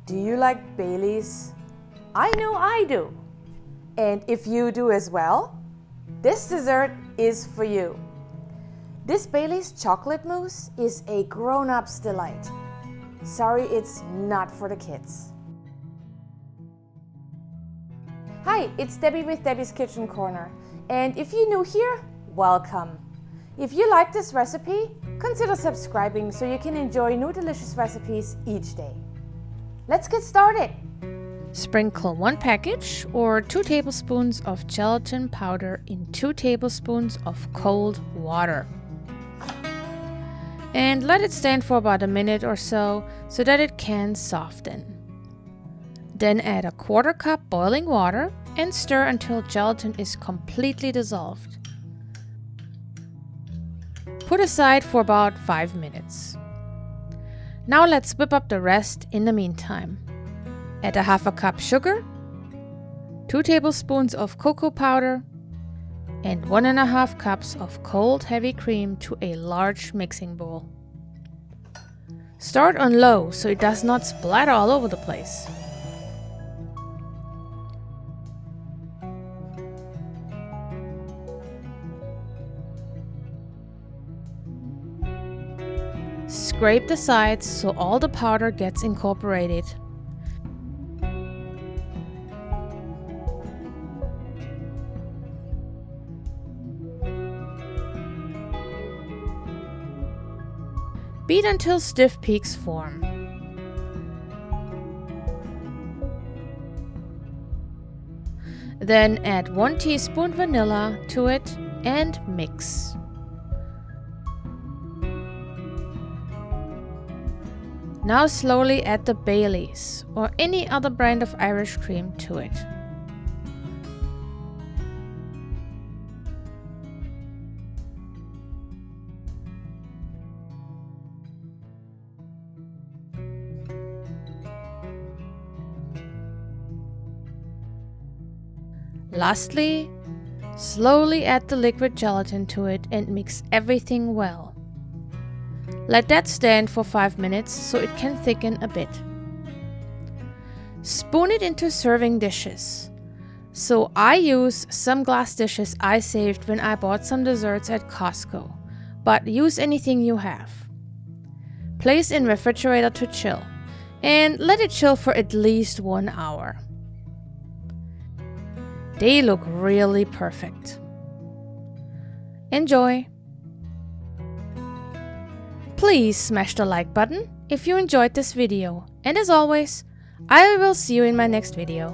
Do you like Baileys? I know I do. And if you do as well, this dessert is for you. This Baileys chocolate mousse is a grown-up's delight. Sorry, it's not for the kids. Hi, it's Debbie with Debbie's Kitchen Corner. And if you're new here, welcome. If you like this recipe, consider subscribing so you can enjoy new delicious recipes each day. Let's get started. Sprinkle 1 package or 2 tablespoons of gelatin powder in 2 tablespoons of cold water. And let it stand for about a minute or so that it can soften. Then add a 1/4 cup boiling water and stir until gelatin is completely dissolved. Put aside for about 5 minutes. Now let's whip up the rest in the meantime. Add a 1/2 cup sugar, 2 tablespoons of cocoa powder, and 1.5 cups of cold heavy cream to a large mixing bowl. Start on low so it does not splatter all over the place. Scrape the sides so all the powder gets incorporated. Beat until stiff peaks form. Then add 1 teaspoon vanilla to it and mix. Now slowly add the Baileys or any other brand of Irish cream to it. Lastly, slowly add the liquid gelatin to it and mix everything well. Let that stand for 5 minutes so it can thicken a bit. Spoon it into serving dishes. So I use some glass dishes I saved when I bought some desserts at Costco, but use anything you have. Place in refrigerator to chill and let it chill for at least 1 hour. They look really perfect. Enjoy! Please smash the like button if you enjoyed this video, and as always, I will see you in my next video.